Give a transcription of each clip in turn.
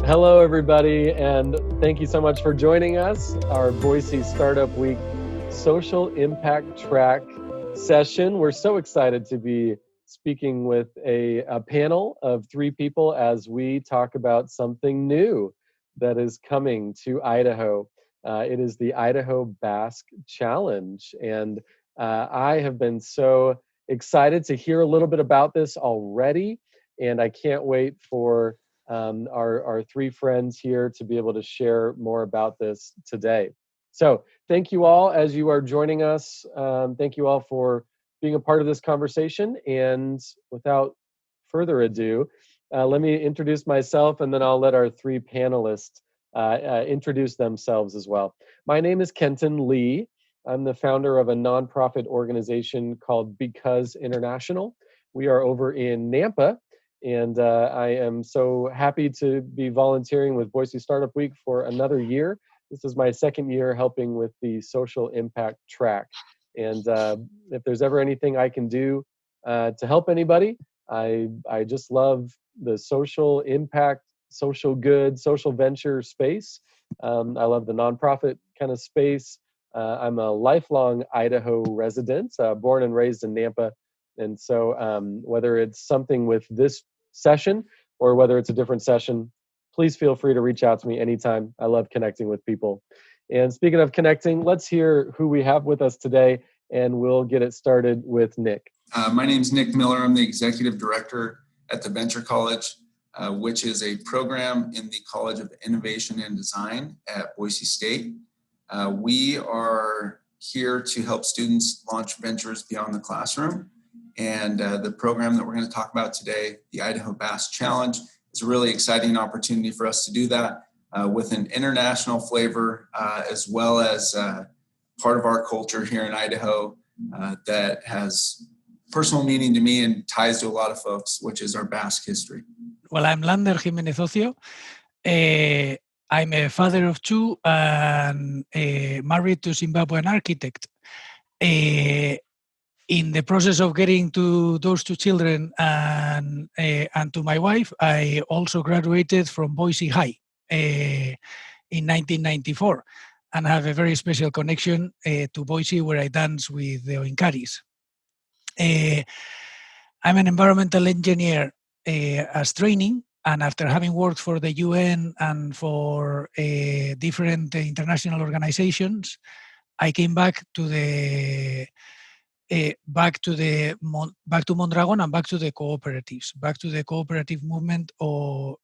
Hello, everybody, and thank you so much for joining us. Our Boise Startup Week Social Impact Track session. We're so excited to be speaking with a panel of three people as we talk about something new that is coming to Idaho. It is the Idaho Basque Challenge, and I have been so excited to hear a little bit about this already, and I can't wait for our three friends here to be able to share more about this today. So thank you all as you are joining us. Thank you all for being a part of this conversation. And without further ado, let me introduce myself, and then I'll let our three panelists introduce themselves as well. My name is Kenton Lee. I'm the founder of a nonprofit organization called Because International. We are over in Nampa, and I am so happy to be volunteering with Boise Startup Week for another year. This is my second year helping with the social impact track. And if there's ever anything I can do to help anybody, I just love the social impact, social good, social venture space. I love the nonprofit kind of space. I'm a lifelong Idaho resident, born and raised in Nampa. And so whether it's something with this session or whether it's a different session, please feel free to reach out to me anytime. I love connecting with people. And speaking of connecting, let's hear who we have with us today, and we'll get it started with Nick. My name is Nick Miller. I'm the executive director at the Venture College, which is a program in the College of Innovation and Design at Boise State. We are here to help students launch ventures beyond the classroom. And the program that we're going to talk about today, the Idaho Basque Challenge, is a really exciting opportunity for us to do that with an international flavor, as well as part of our culture here in Idaho that has personal meaning to me and ties to a lot of folks, which is our Basque history. Well, I'm Lander Jimenez Ocio. I'm a father of two and married to Zimbabwean architect. In the process of getting to those two children and to my wife, I also graduated from Boise High in 1994 and have a very special connection to Boise, where I dance with the Oinkaris. I'm an environmental engineer as training, and after having worked for the UN and for different international organizations, I came back to Mondragon and back to the cooperatives, back to the cooperative movement, or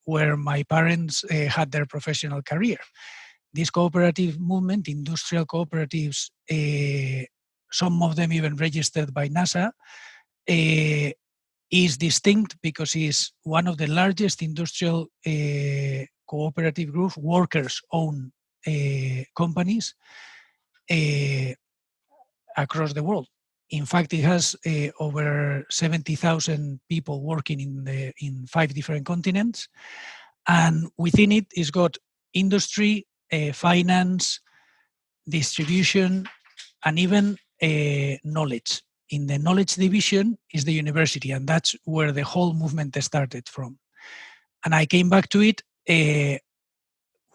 where my parents had their professional career. This cooperative movement, industrial cooperatives, some of them even registered by NASA, is distinct because it's one of the largest industrial cooperative groups, workers-owned companies across the world. In fact, it has over 70,000 people working in 5 different continents, and within it, it's got industry, finance, distribution, and even knowledge. In the knowledge division is the university, and that's where the whole movement started from. And I came back to it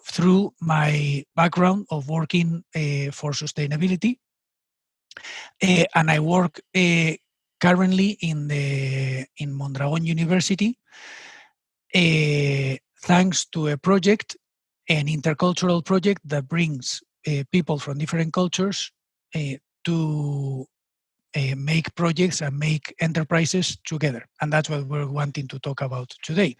through my background of working for sustainability. And I work currently in Mondragon University, thanks to a project, an intercultural project that brings people from different cultures to make projects and make enterprises together. And that's what we're wanting to talk about today.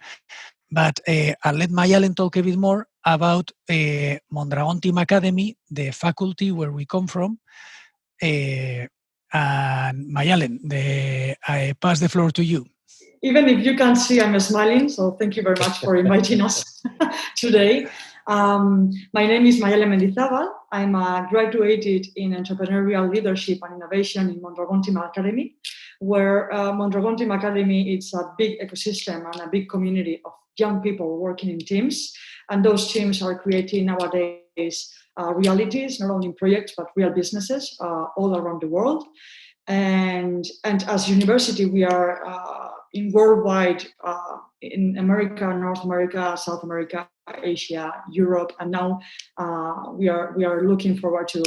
But I'll let Mayele talk a bit more about Mondragon Team Academy, the faculty where we come from. And Mayele, I pass the floor to you. Even if you can't see, I'm smiling, so thank you very much for inviting us today. My name is Mayele Mmithawa. I'm a graduated in entrepreneurial leadership and innovation in Mondragon Team Academy, where Mondragon Team Academy is a big ecosystem and a big community of young people working in teams. And those teams are creating nowadays realities, not only in projects, but real businesses all around the world. And as university, we are in worldwide, in America, North America, South America, Asia, Europe, and now we are looking forward to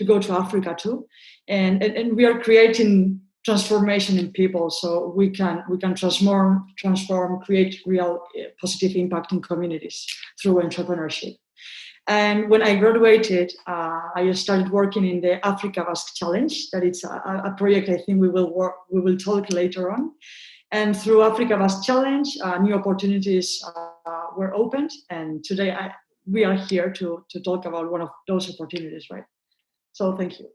go to Africa too, and we are creating transformation in people, so we can transform, create real positive impact in communities through entrepreneurship. And when I graduated, I started working in the Africa Basque Challenge. That is a project I think we will talk later on. And through Africa Basque Challenge, new opportunities were opened. And today we are here to talk about one of those opportunities, right? So thank you.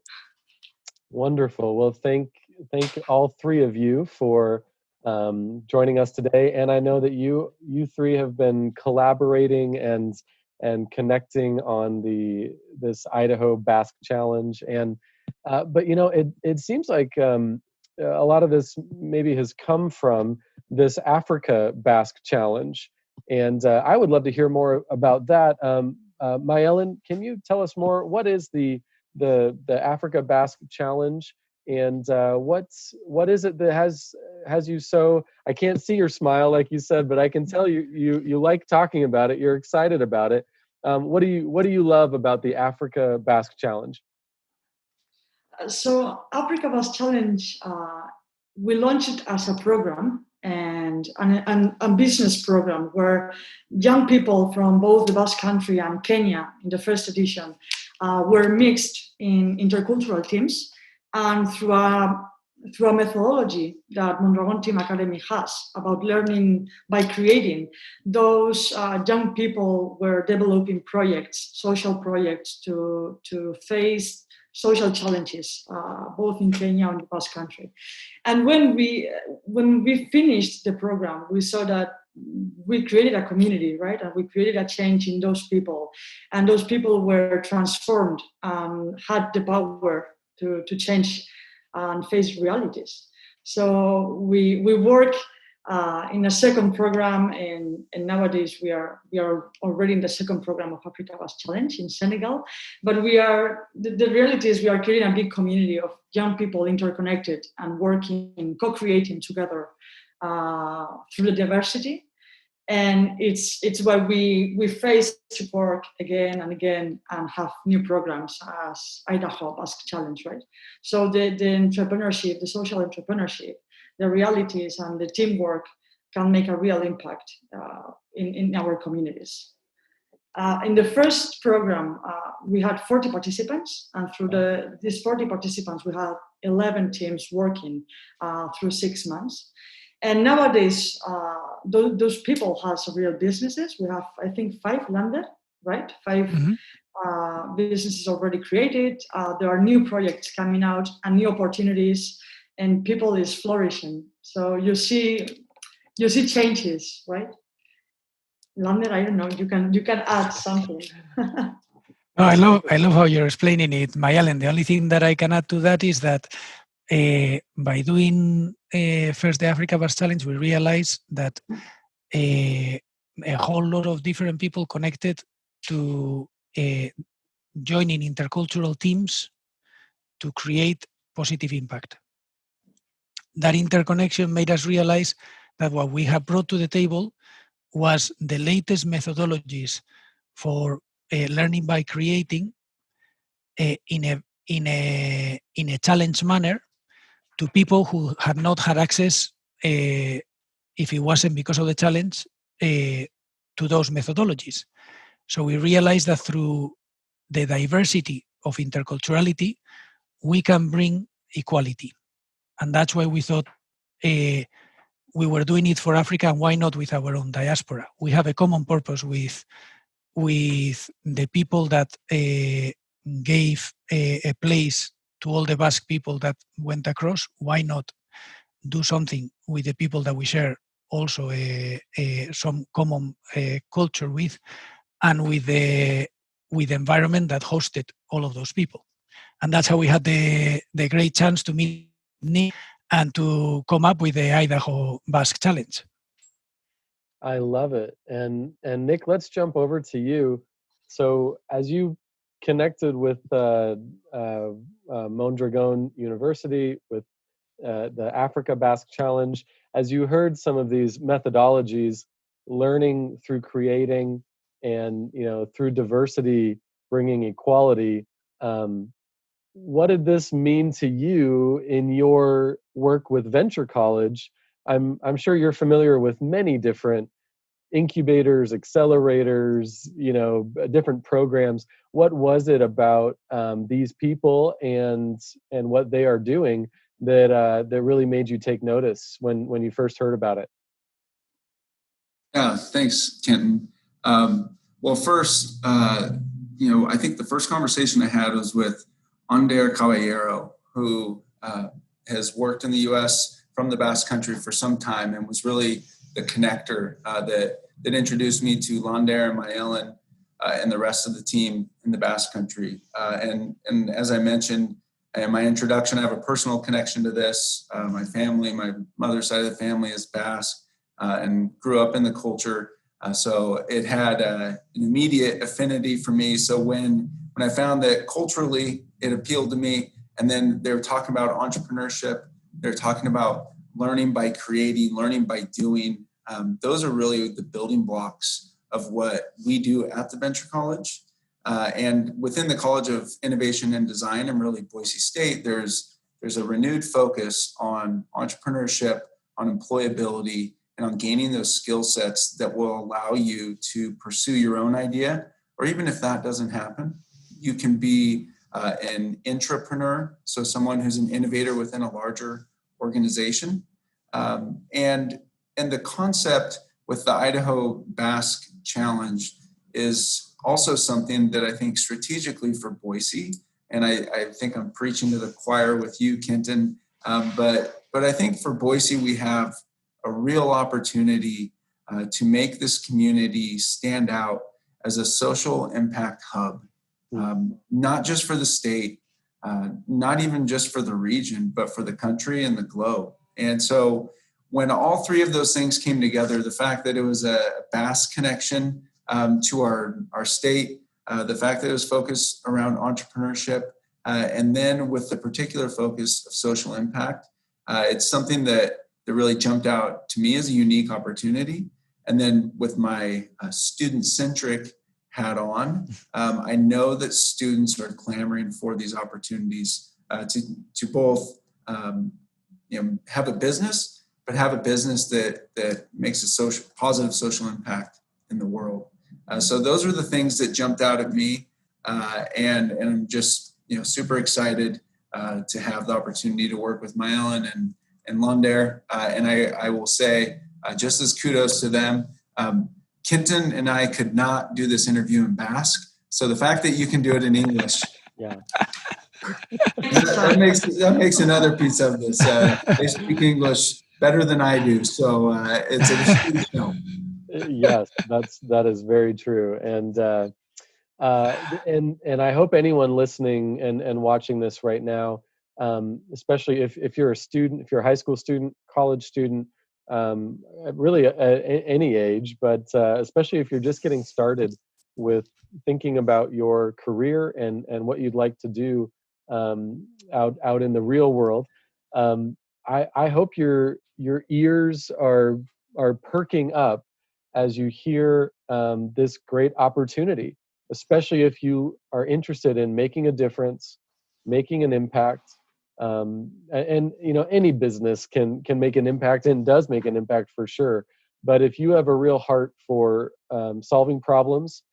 Wonderful. Well, thank all three of you for joining us today. And I know that you three have been collaborating and connecting on this Idaho Basque Challenge. And but it seems like a lot of this maybe has come from this Africa Basque Challenge. And I would love to hear more about that. Mayele, can you tell us more? What is the Africa Basque Challenge, and what is it that has you so? I can't see your smile like you said, but I can tell you like talking about it. You're excited about it. What do you love about the Africa Basque Challenge? So Africa Basque Challenge, we launched it as a program and a business program where young people from both the Basque Country and Kenya in the first edition were mixed in intercultural teams, and through a methodology that Mondragon Team Academy has about learning by creating, those young people were developing projects, social projects to face social challenges, both in Kenya and the Basque Country. And when we finished the program, we saw that we created a community, right? And we created a change in those people. And those people were transformed and had the power to change and face realities. So we work in a second program, and nowadays we are already in the second program of Africa Basque Challenge in Senegal. But the reality is we are creating a big community of young people interconnected and working, co-creating together through the diversity. And it's why we face to work again and again and have new programs as Idaho Basque Challenge, right? So the entrepreneurship, the social entrepreneurship, the realities and the teamwork can make a real impact in our communities. In the first program, we had 40 participants, and through these 40 participants, we had 11 teams working through 6 months. And nowadays, those people have real businesses. We have, I think, 5 landed, right? 5 businesses already created. There are new projects coming out and new opportunities, and people is flourishing. So you see changes, right? Landed, I don't know. You can add something. No, I love how you're explaining it, Mayele. The only thing that I can add to that is that by doing first the Africa Basque Challenge, we realized that a whole lot of different people connected to joining intercultural teams to create positive impact. That interconnection made us realize that what we have brought to the table was the latest methodologies for learning by creating in a challenge manner to people who had not had access, if it wasn't because of the challenge, to those methodologies. So we realized that through the diversity of interculturality, we can bring equality. And that's why we thought we were doing it for Africa, and why not with our own diaspora? We have a common purpose with the people that gave a place to all the Basque people that went across. Why not do something with the people that we share also some common culture with, and with the environment that hosted all of those people? And that's how we had the great chance to meet Nick and to come up with the Idaho Basque Challenge. I love it. And Nick, let's jump over to you. So as you connected with Mondragon University, with the Africa Basque Challenge. As you heard some of these methodologies, learning through creating and through diversity, bringing equality. What did this mean to you in your work with Venture College? I'm sure you're familiar with many different incubators, accelerators, different programs. What was it about these people and what they are doing that really made you take notice when you first heard about it? Yeah, thanks, Kenton. Well, first, I think the first conversation I had was with Ander Caballero, who has worked in the U.S. from the Basque Country for some time and was really the connector that introduced me to Lander and Mayele and the rest of the team in the Basque Country. And as I mentioned in my introduction, I have a personal connection to this. My family, my mother's side of the family is Basque and grew up in the culture. So it had an immediate affinity for me. So when I found that culturally it appealed to me, and then they were talking about entrepreneurship, they're talking about learning by creating, learning by doing. Those are really the building blocks of what we do at the Venture College. And within the College of Innovation and Design, and really Boise State, there's a renewed focus on entrepreneurship, on employability, and on gaining those skill sets that will allow you to pursue your own idea. Or even if that doesn't happen, you can be an intrapreneur, so someone who's an innovator within a larger organization. And the concept with the Idaho Basque Challenge is also something that I think strategically for Boise, and I think I'm preaching to the choir with you, Kenton, but I think for Boise, we have a real opportunity to make this community stand out as a social impact hub, not just for the state, not even just for the region, but for the country and the globe. And so when all three of those things came together, the fact that it was a Basque connection to our state, the fact that it was focused around entrepreneurship, and then with the particular focus of social impact, it's something that really jumped out to me as a unique opportunity. And then with my student-centric hat on, I know that students are clamoring for these opportunities to both have a business, but have a business that makes a positive social impact in the world. So those are the things that jumped out at me, and I'm just super excited to have the opportunity to work with Mayele and Lander. And I will say, just as kudos to them, Kenton and I could not do this interview in Basque. So the fact that you can do it in English, that makes another piece of this. They speak English better than I do, so it's a huge help. Yes, that is very true, and I hope anyone listening and watching this right now, especially if you're a student, if you're a high school student, college student, really at any age, but especially if you're just getting started with thinking about your career and what you'd like to do out in the real world, I hope your ears are perking up as you hear this great opportunity, especially if you are interested in making a difference, making an impact. And any business can make an impact and does make an impact for sure. But if you have a real heart for solving problems,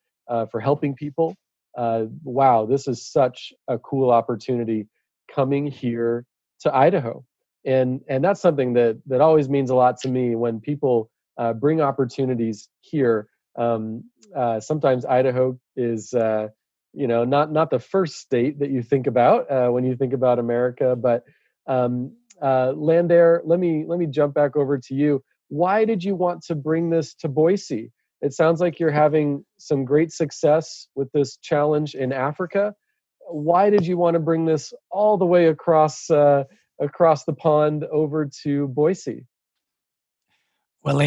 for helping people, wow, this is such a cool opportunity coming here to Idaho. And that's something that always means a lot to me when people bring opportunities here. Sometimes Idaho is not the first state that you think about when you think about America. But Lander, let me jump back over to you. Why did you want to bring this to Boise? It sounds like you're having some great success with this challenge in Africa. Why did you want to bring this all the way across the pond over to Boise? Well,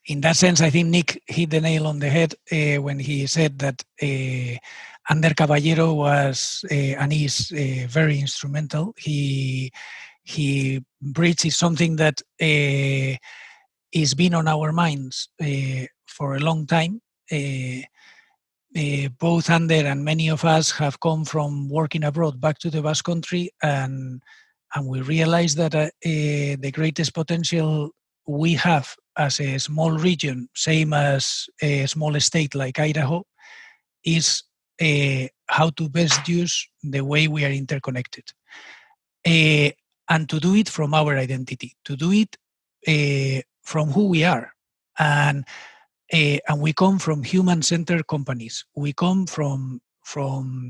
in that sense, I think Nick hit the nail on the head when he said that Ander Caballero was and is very instrumental. He bridges something that is been on our minds for a long time. Both Ander and many of us have come from working abroad back to the Basque Country, and we realize that the greatest potential we have as a small region, same as a small state like Idaho, is how to best use the way we are interconnected. And to do it from our identity, to do it from who we are. And we come from human-centered companies. We come from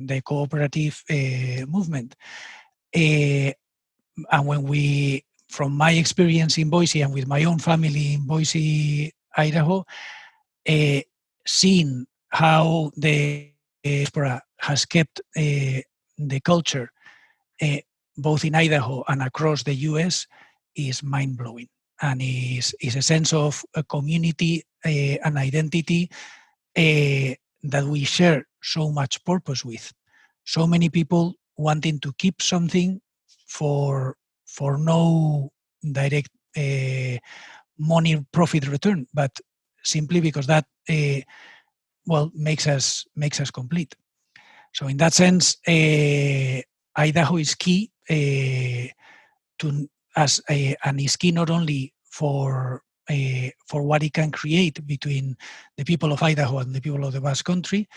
the cooperative movement. And when we, from my experience in Boise and with my own family in Boise, Idaho, seeing how the diaspora has kept the culture both in Idaho and across the US is mind-blowing, and is a sense of a community and identity that we share so much purpose with. So many people wanting to keep something for no direct money profit return, but simply because that makes us complete. So in that sense, Idaho is key and is key not only for what it can create between the people of Idaho and the people of the Basque Country,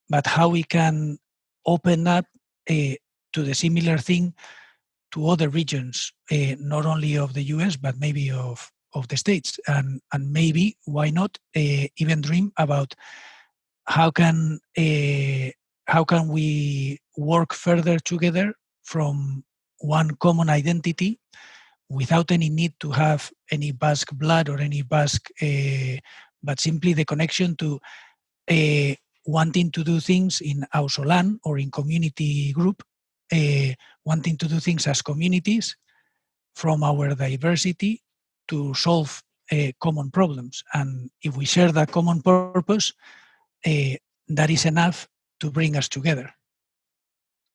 but how we can open up to the similar thing to other regions, not only of the US, but maybe of the States, and maybe, why not, even dream about how can we work further together from one common identity without any need to have any Basque blood or any Basque, but simply the connection to wanting to do things in auzolan or in community group, wanting to do things as communities from our diversity to solve common problems. And if we share that common purpose, that is enough to bring us together.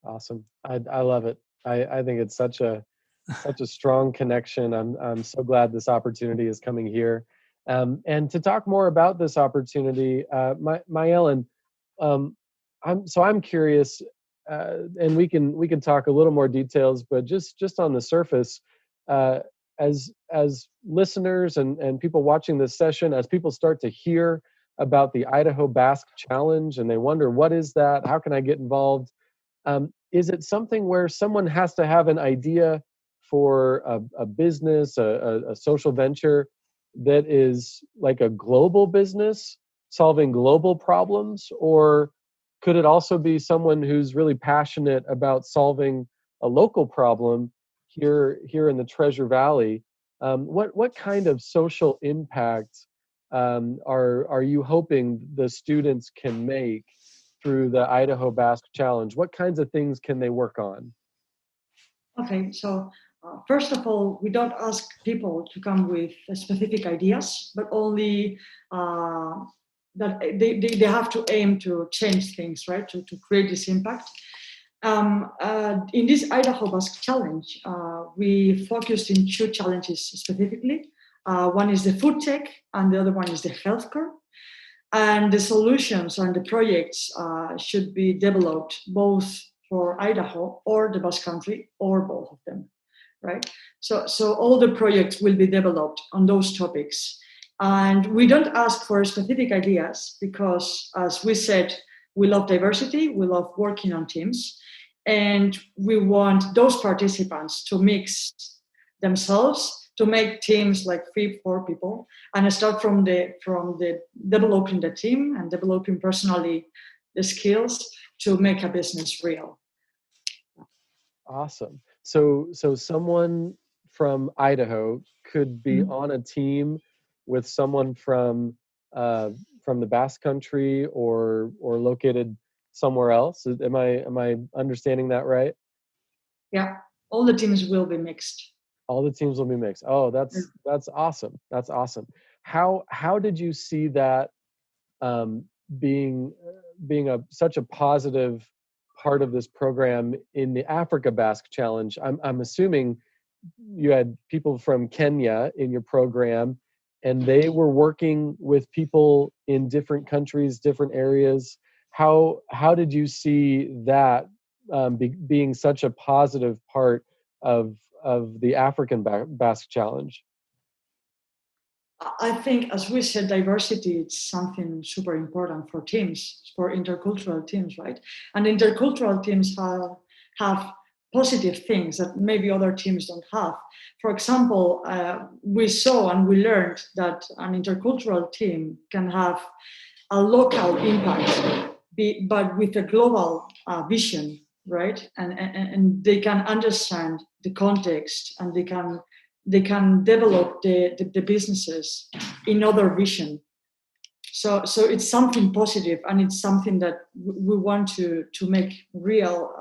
Awesome. I love it. I think it's such a strong connection. I'm so glad this opportunity is coming here. And to talk more about this opportunity, Mayele, I'm curious, and we can talk a little more details, but just on the surface, as listeners and people watching this session, as people start to hear about the Idaho Basque Challenge and they wonder, what is that? How can I get involved? Is it something where someone has to have an idea for a business, a social venture that is like a global business solving global problems? Or could it also be someone who's really passionate about solving a local problem here in the Treasure Valley? What kind of social impact are you hoping the students can make through the Idaho Basque Challenge? What kinds of things can they work on? Okay, so first of all, we don't ask people to come with specific ideas, but only that they have to aim to change things, right? To create this impact. In this Idaho Basque Challenge, we focused in two challenges specifically. One is the food tech, and the other one is the healthcare. And the solutions and the projects should be developed both for Idaho or the Basque Country or both of them, right? So all the projects will be developed on those topics. And we don't ask for specific ideas because, as we said, we love diversity, we love working on teams, and we want those participants to mix themselves to make teams like 3-4 people, and start from the developing the team and developing personally the skills to make a business real. Awesome. So someone from Idaho could be on a team with someone from the Basque Country or located somewhere else. Am I understanding that right? Yeah, all the teams will be mixed. All the teams will be mixed. Oh, that's awesome. That's awesome. how did you see that being such a positive part of this program in the Africa Basque Challenge? I'm assuming you had people from Kenya in your program, and they were working with people in different countries, different areas. How did you see that being such a positive part of the African Basque Challenge? I think, as we said, diversity is something super important for teams, for intercultural teams, right? And intercultural teams have positive things that maybe other teams don't have. For example, we saw and we learned that an intercultural team can have a local impact, but with a global vision, right? And they can understand the context, and they can develop the businesses in other vision. So it's something positive, and it's something that we want to make real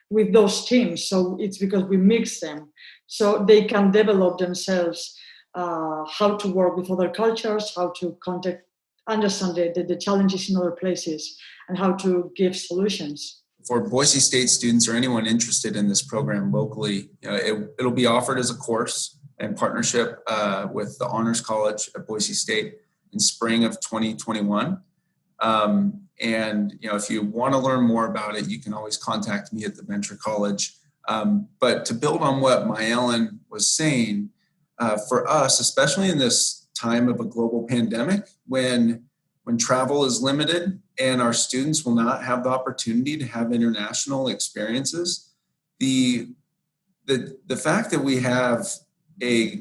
with those teams. So it's because we mix them, so they can develop themselves, how to work with other cultures, how to understand the challenges in other places, and how to give solutions. For Boise State students or anyone interested in this program locally, it'll be offered as a course in partnership with the Honors College at Boise State in spring of 2021. And if you want to learn more about it, you can always contact me at the Venture College. But to build on what Mayele was saying, for us, especially in this time of a global pandemic, when travel is limited and our students will not have the opportunity to have international experiences, the fact that we have a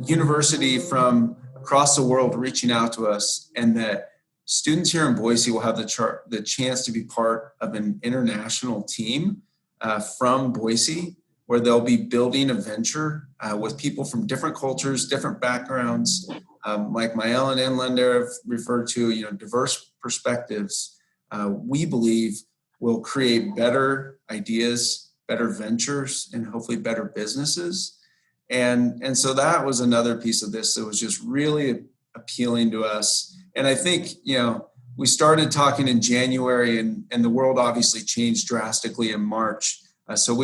university from across the world reaching out to us, and that students here in Boise will have the chance to be part of an international team from Boise, where they'll be building a venture with people from different cultures, different backgrounds, like Mayele and Lender have referred to, diverse perspectives. We believe will create better ideas, better ventures, and hopefully better businesses. And so that was another piece of this that was just really appealing to us. And I think, we started talking in January, and the world obviously changed drastically in March. So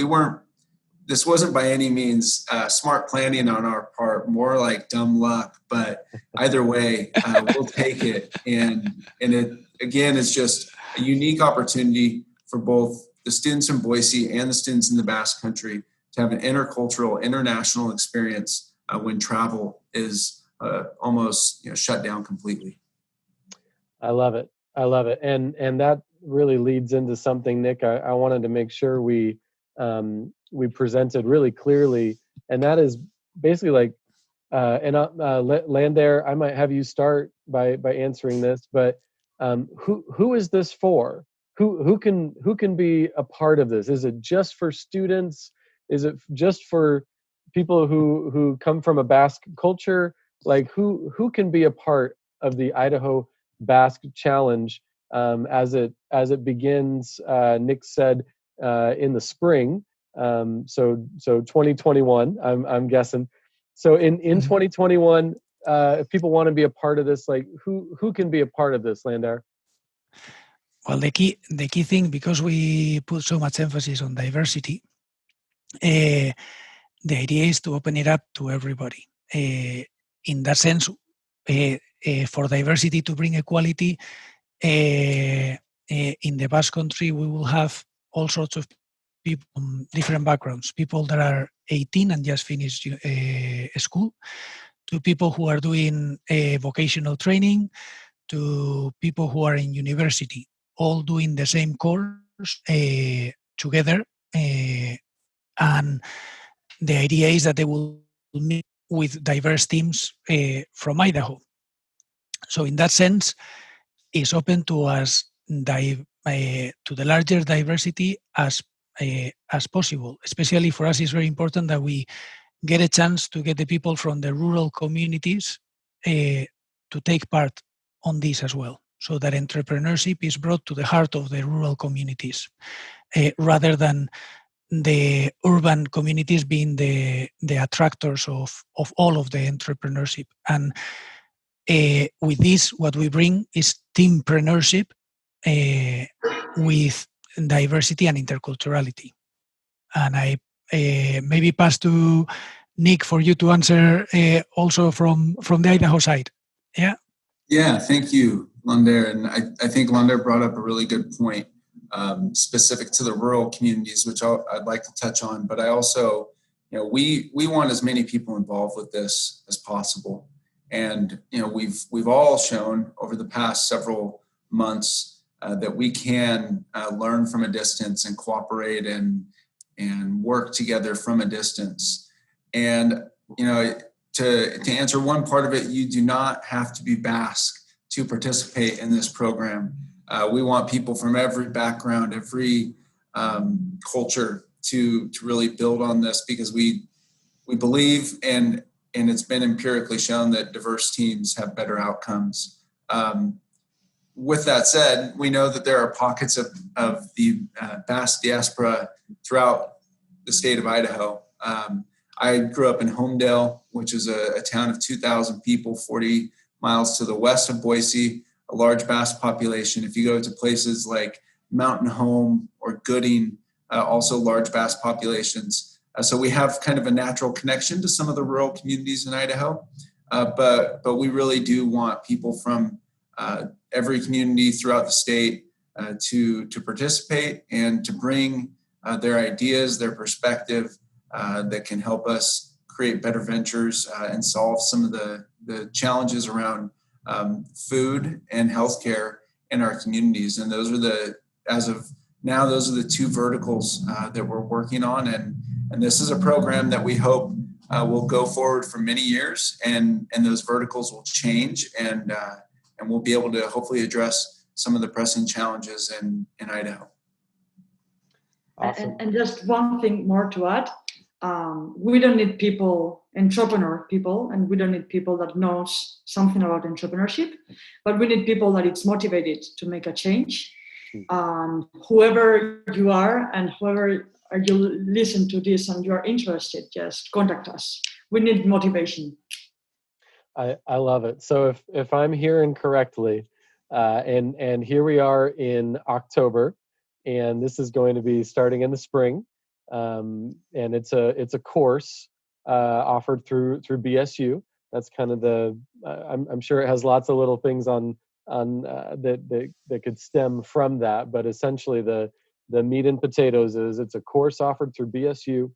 this wasn't by any means smart planning on our part, more like dumb luck, but either way, we'll take it. And it, again, is just a unique opportunity for both the students in Boise and the students in the Basque Country to have an intercultural, international experience when travel is almost shut down completely. I love it. And that really leads into something, Nick, I wanted to make sure we presented really clearly, and that is basically like, Lander, I might have you start by answering this, but who is this for? Who can be a part of this? Is it just for students? Is it just for people who come from a Basque culture? Like who can be a part of the Idaho Basque Challenge as it begins? Nick said in the spring, so 2021. I'm guessing. So in 2021, if people want to be a part of this, like who can be a part of this, Landar? Well, the key thing, because we put so much emphasis on diversity, the idea is to open it up to everybody. In that sense, for diversity to bring equality, in the Basque Country, we will have all sorts of people from different backgrounds, people that are 18 and just finished school, to people who are doing vocational training, to people who are in university, all doing the same course together. And the idea is that they will meet with diverse teams from Idaho. So in that sense, it's open to us to the larger diversity as possible. Especially for us, it's very important that we get a chance to get the people from the rural communities to take part on this as well, so that entrepreneurship is brought to the heart of the rural communities rather than the urban communities being the attractors of all of the entrepreneurship. And with this, what we bring is teampreneurship with diversity and interculturality. And I maybe pass to Nick for you to answer also from the Idaho side. Yeah. Yeah, thank you, Lander. And I think Lander brought up a really good point specific to the rural communities, which I'd like to touch on. But I also, we want as many people involved with this as possible. And, we've all shown over the past several months that we can learn from a distance and cooperate and work together from a distance. And, to answer one part of it, you do not have to be Basque to participate in this program. We want people from every background, every culture to really build on this, because we believe, and it's been empirically shown, that diverse teams have better outcomes. With that said, we know that there are pockets of the Basque diaspora throughout the state of Idaho. I grew up in Homedale, which is a town of 2,000 people, 40 miles to the west of Boise, a large Basque population. If you go to places like Mountain Home or Gooding, also large Basque populations. So we have kind of a natural connection to some of the rural communities in Idaho, but we really do want people from every community throughout the state to participate and to bring their ideas, their perspective, that can help us create better ventures and solve some of the challenges around food and healthcare in our communities. And those are as of now, those are the two verticals that we're working on. And this is a program that we hope will go forward for many years, and those verticals will change, and we'll be able to hopefully address some of the pressing challenges in Idaho. Awesome. And just one thing more to add. We don't need entrepreneur people, and we don't need people that knows something about entrepreneurship, but we need people that it's motivated to make a change. Whoever you are and whoever you listen to this and you are interested, just contact us. We need motivation. I love it. So if I'm hearing correctly, and here we are in October, and this is going to be starting in the spring. And it's a course offered through BSU. That's kind of I'm sure it has lots of little things on that could stem from that, but essentially the meat and potatoes is it's a course offered through BSU.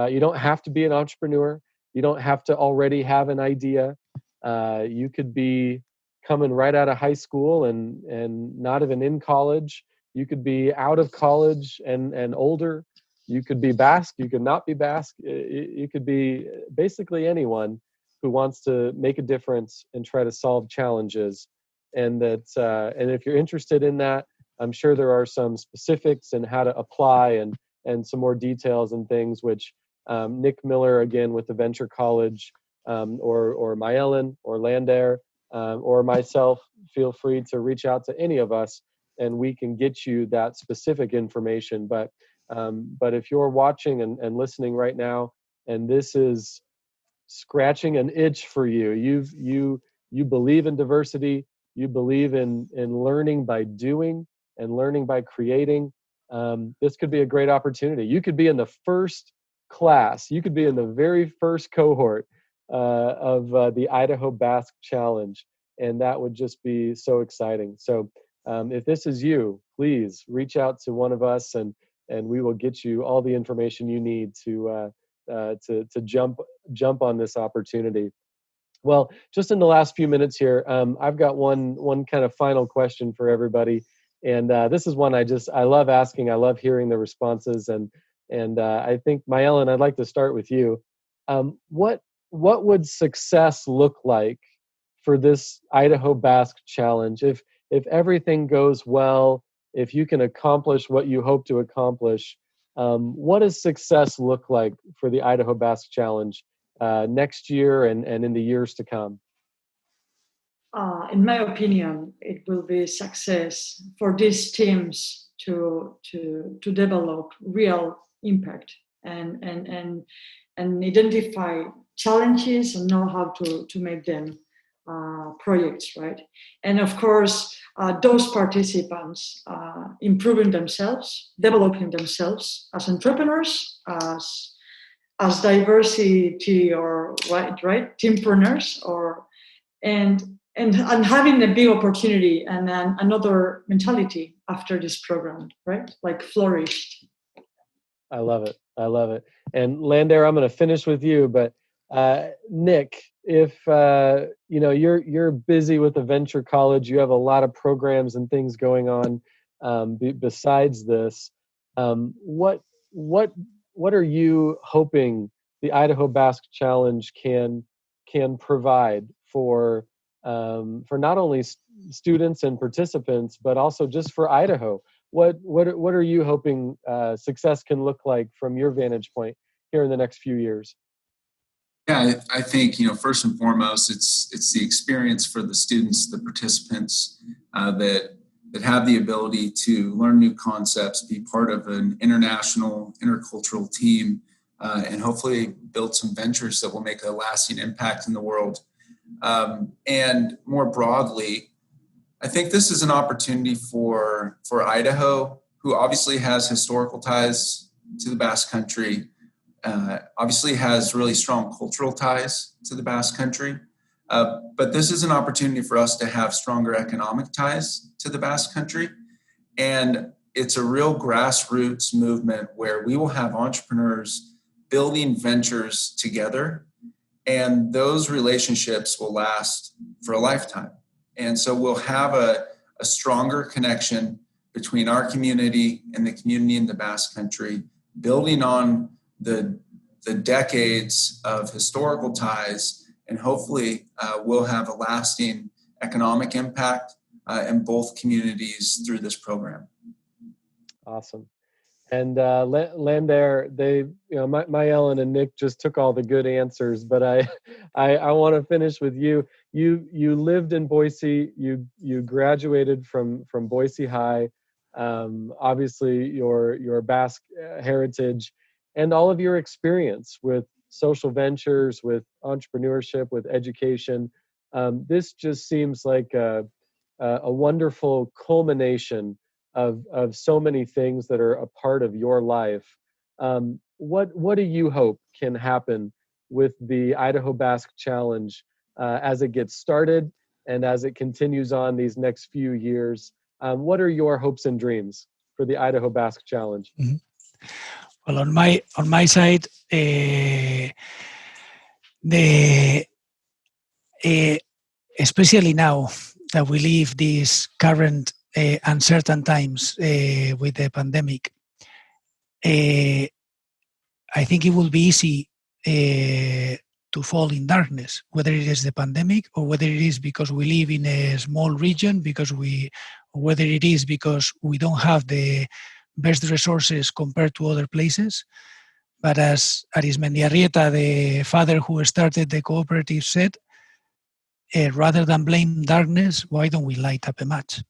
You don't have to be an entrepreneur. You don't have to already have an idea. You could be coming right out of high school and not even in college. You could be out of college and older. You could be Basque, you could not be Basque. You could be basically anyone who wants to make a difference and try to solve challenges. And if you're interested in that, I'm sure there are some specifics and how to apply and some more details and things, which Nick Miller, again, with the Venture College, or Mayele or Lander, or myself, feel free to reach out to any of us and we can get you that specific information. But if you're watching and listening right now, and this is scratching an itch for you, you believe in diversity, you believe in learning by doing and learning by creating, this could be a great opportunity. You could be in the first class, you could be in the very first cohort of the Idaho Basque Challenge, and that would just be so exciting. So if this is you, please reach out to one of us, and we will get you all the information you need to jump on this opportunity. Well, just in the last few minutes here, I've got one kind of final question for everybody, and this is one I love asking. I love hearing the responses, and I think, Mayele, I'd like to start with you. What would success look like for this Idaho Basque Challenge if everything goes well, if you can accomplish what you hope to accomplish? What does success look like for the Idaho Basque Challenge next year and in the years to come? In my opinion, it will be success for these teams to develop real impact and identify challenges and know how to make them projects, right? And of course, those participants improving themselves, developing themselves as entrepreneurs, as diversity or right teampreneurs, or and having a big opportunity and then another mentality after this program, right? Like flourished. I love it. I love it. And Lander, I'm going to finish with you, but Nick, if you're busy with a venture college, you have a lot of programs and things going on besides this. What are you hoping the Idaho Basque Challenge can provide for not only students and participants, but also just for Idaho? What are you hoping success can look like from your vantage point here in the next few years? Yeah, I think first and foremost, it's the experience for the students, the participants that have the ability to learn new concepts, be part of an international, intercultural team, and hopefully build some ventures that will make a lasting impact in the world. And more broadly, I think this is an opportunity for Idaho, who obviously has historical ties to the Basque Country, obviously has really strong cultural ties to the Basque Country. But this is an opportunity for us to have stronger economic ties to the Basque Country. And it's a real grassroots movement where we will have entrepreneurs building ventures together, and those relationships will last for a lifetime. And so we'll have a stronger connection between our community and the community in the Basque Country, building on the decades of historical ties, and hopefully we'll have a lasting economic impact in both communities through this program. Awesome. And Lander, Mayele and Nick just took all the good answers, but I want to finish with you. You lived in Boise. You graduated from Boise High. Obviously, your Basque heritage and all of your experience with social ventures, with entrepreneurship, with education. This just seems like a wonderful culmination of so many things that are a part of your life. What do you hope can happen with the Idaho Basque Challenge as it gets started and as it continues on these next few years? What are your hopes and dreams for the Idaho Basque Challenge? Mm-hmm. Well, on my side, especially now that we live these current uncertain times with the pandemic, I think it will be easy to fall in darkness, whether it is the pandemic or whether it is because we live in a small region, whether it is because we don't have the best resources compared to other places. But as Arismendi Arrieta, the father who started the cooperative, said, rather than blame darkness, why don't we light up a match?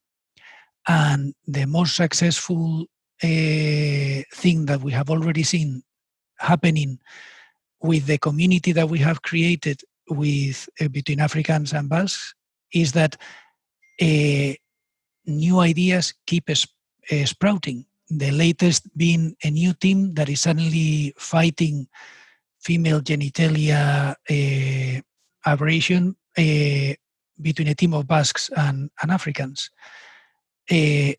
And the most successful thing that we have already seen happening with the community that we have created with between Africans and Basques is that new ideas keep sprouting. The latest being a new team that is suddenly fighting female genitalia aberration between a team of Basques and Africans. And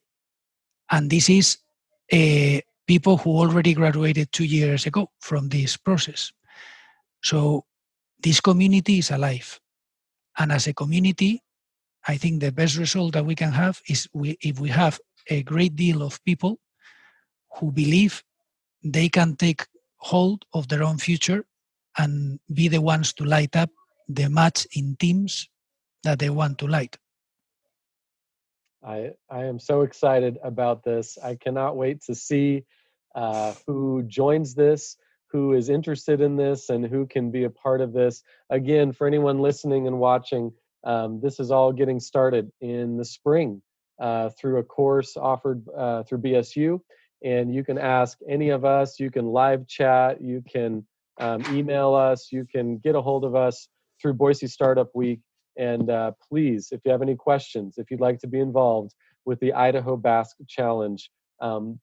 this is people who already graduated 2 years ago from this process. So this community is alive. And as a community, I think the best result that we can have is if we have a great deal of people who believe they can take hold of their own future and be the ones to light up the match in teams that they want to light. I am so excited about this. I cannot wait to see who joins this, who is interested in this, and who can be a part of this. Again, for anyone listening and watching, this is all getting started in the spring through a course offered through BSU. And you can ask any of us, you can live chat, you can email us, you can get a hold of us through Boise Startup Week. And please, if you have any questions, if you'd like to be involved with the Idaho Basque Challenge,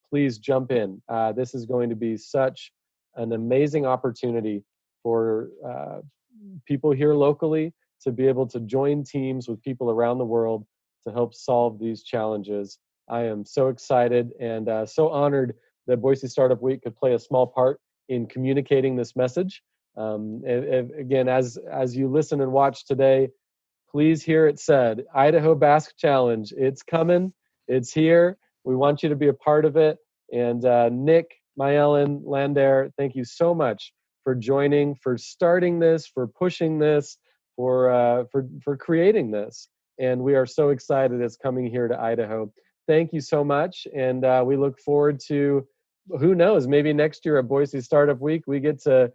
please jump in. This is going to be such an amazing opportunity for people here locally to be able to join teams with people around the world to help solve these challenges. I am so excited and so honored that Boise Startup Week could play a small part in communicating this message. Again, as you listen and watch today, please hear it said, Idaho Basque Challenge, it's coming, it's here. We want you to be a part of it. And Nick, Mayele, Lander, thank you so much for joining, for starting this, for pushing this, for creating this. And we are so excited it's coming here to Idaho. Thank you so much. And we look forward to, who knows, maybe next year at Boise Startup Week, we get to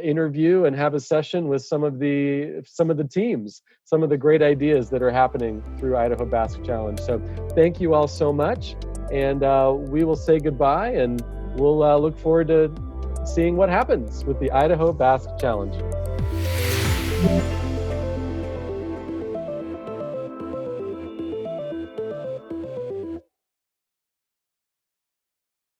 interview and have a session with some of the teams, some of the great ideas that are happening through Idaho Basque Challenge. So thank you all so much. And we will say goodbye, and we'll look forward to seeing what happens with the Idaho Basque Challenge.